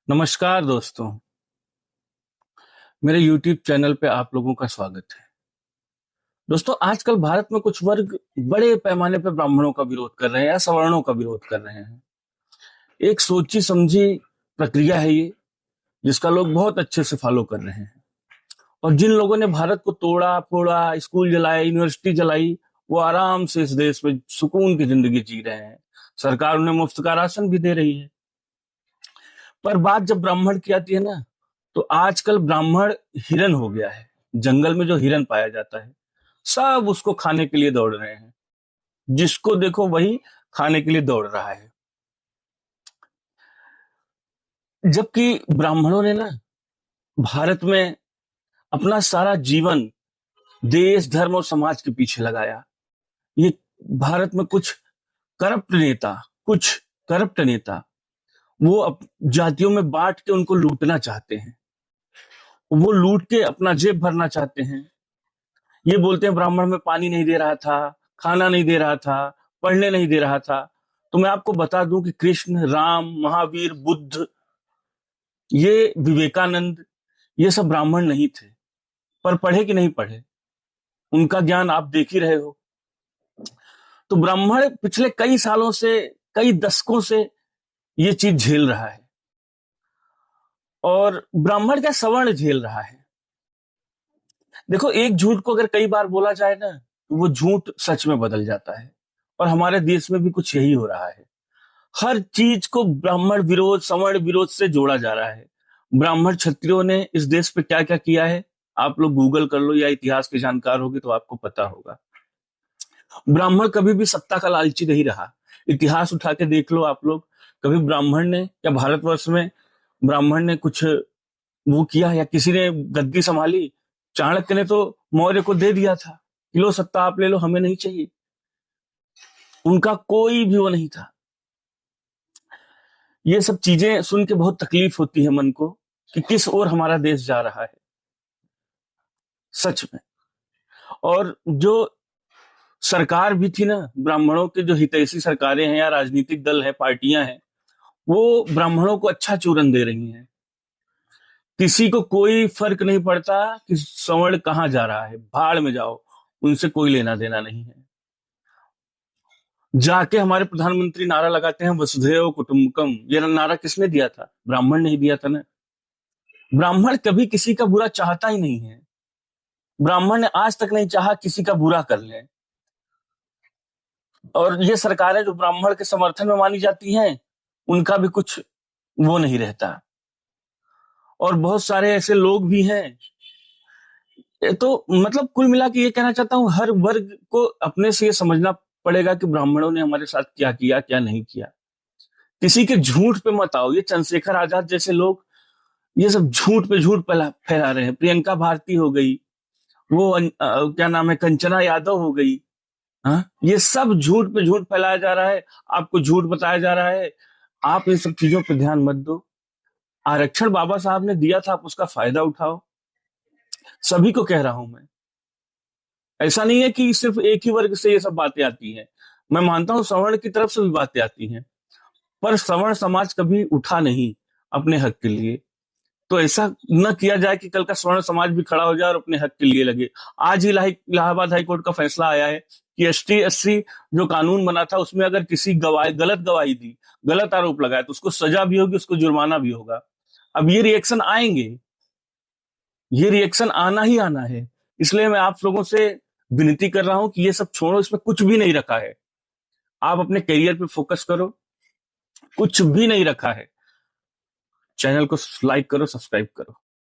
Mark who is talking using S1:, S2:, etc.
S1: नमस्कार दोस्तों। मेरे YouTube चैनल पे आप लोगों का स्वागत है। दोस्तों, आजकल भारत में कुछ वर्ग बड़े पैमाने पे ब्राह्मणों का विरोध कर रहे हैं या सवर्णों का विरोध कर रहे हैं। एक सोची समझी प्रक्रिया है ये, जिसका लोग बहुत अच्छे से फॉलो कर रहे हैं। और जिन लोगों ने भारत को तोड़ा फोड़ा, स्कूल जलाए, यूनिवर्सिटी जलाई, वो आराम से इस देश में सुकून की जिंदगी जी रहे हैं। सरकार उन्हें मुफ्त का राशन भी दे रही है। पर बात जब ब्राह्मण की आती है ना, तो आजकल ब्राह्मण हिरन हो गया है। जंगल में जो हिरन पाया जाता है, सब उसको खाने के लिए दौड़ रहे हैं। जिसको देखो वही खाने के लिए दौड़ रहा है। जबकि ब्राह्मणों ने ना भारत में अपना सारा जीवन देश, धर्म और समाज के पीछे लगाया। ये भारत में कुछ करप्ट नेता वो जातियों में बांट के उनको लूटना चाहते हैं। वो लूट के अपना जेब भरना चाहते हैं। ये बोलते हैं ब्राह्मण में पानी नहीं दे रहा था, खाना नहीं दे रहा था, पढ़ने नहीं दे रहा था। तो मैं आपको बता दूं कि कृष्ण, राम, महावीर, बुद्ध, ये विवेकानंद, ये सब ब्राह्मण नहीं थे। पर पढ़े कि नहीं पढ़े, उनका ज्ञान आप देख ही रहे हो। तो ब्राह्मण पिछले कई सालों से, कई दशकों से ये चीज झेल रहा है। और ब्राह्मण क्या, सवर्ण झेल रहा है। देखो, एक झूठ को अगर कई बार बोला जाए ना, तो वो झूठ सच में बदल जाता है। और हमारे देश में भी कुछ यही हो रहा है। हर चीज को ब्राह्मण विरोध, सवर्ण विरोध से जोड़ा जा रहा है। ब्राह्मण क्षत्रियों ने इस देश पे क्या क्या किया है, आप लोग गूगल कर लो या इतिहास के जानकार होगे तो आपको पता होगा। ब्राह्मण कभी भी सत्ता का लालची नहीं रहा। इतिहास उठा के देख लो आप लोग। कभी ब्राह्मण ने या भारतवर्ष में ब्राह्मण ने कुछ वो किया, या किसी ने गद्दी संभाली? चाणक्य ने तो मौर्य को दे दिया था कि लो सत्ता आप ले लो, हमें नहीं चाहिए। उनका कोई भी वो नहीं था। ये सब चीजें सुन के बहुत तकलीफ होती है मन को कि किस ओर हमारा देश जा रहा है, सच में। और जो सरकार भी थी ना, ब्राह्मणों के जो हितैषी सरकारें हैं या राजनीतिक दल है, पार्टियां हैं, वो ब्राह्मणों को अच्छा चूरन दे रही हैं। किसी को कोई फर्क नहीं पड़ता कि सवर्ण कहाँ जा रहा है, भाड़ में जाओ, उनसे कोई लेना देना नहीं है। जाके हमारे प्रधानमंत्री नारा लगाते हैं वसुधैव कुटुंबकम। ये नारा किसने दिया था? ब्राह्मण ने ही दिया था ना। ब्राह्मण कभी किसी का बुरा चाहता ही नहीं है। ब्राह्मण ने आज तक नहीं चाहा किसी का बुरा कर ले। और ये सरकारें जो ब्राह्मण के समर्थन में मानी जाती हैं, उनका भी कुछ वो नहीं रहता। और बहुत सारे ऐसे लोग भी हैं। तो मतलब कुल मिला के ये कहना चाहता हूं, हर वर्ग को अपने से ये समझना पड़ेगा कि ब्राह्मणों ने हमारे साथ क्या किया, क्या नहीं किया। किसी के झूठ पे मत आओ। ये चंद्रशेखर आजाद जैसे लोग ये सब झूठ पे झूठ फैला रहे हैं। प्रियंका भारती हो गई, वो क्या नाम है, कंचना यादव हो गई। हाँ, ये सब झूठ पे झूठ फैलाया जा रहा है। आपको झूठ बताया जा रहा है। आप इन सब चीजों पे ध्यान मत दो। आरक्षण बाबा साहब ने दिया था, आप उसका फायदा उठाओ। सभी को कह रहा हूं मैं। ऐसा नहीं है कि सिर्फ एक ही वर्ग से ये सब बातें आती हैं। मैं मानता हूं सवर्ण की तरफ से भी बातें आती हैं। पर सवर्ण समाज कभी उठा नहीं अपने हक के लिए। तो ऐसा न किया जाए कि कल का स्वर्ण समाज भी खड़ा हो जाए और अपने हक के लिए लगे। आज ही इलाहाबाद हाईकोर्ट का फैसला आया है कि एसटी एससी जो कानून बना था, उसमें अगर किसी गलत गवाही दी, गलत आरोप लगाया, तो उसको सजा भी होगी, उसको जुर्माना भी होगा। अब ये रिएक्शन आएंगे, ये रिएक्शन आना ही आना है। इसलिए मैं आप लोगों से विनती कर रहा हूं कि ये सब छोड़ो, इसमें कुछ भी नहीं रखा है। आप अपने करियर पे फोकस करो। कुछ भी नहीं रखा है। चैनल को लाइक करो, सब्सक्राइब करो।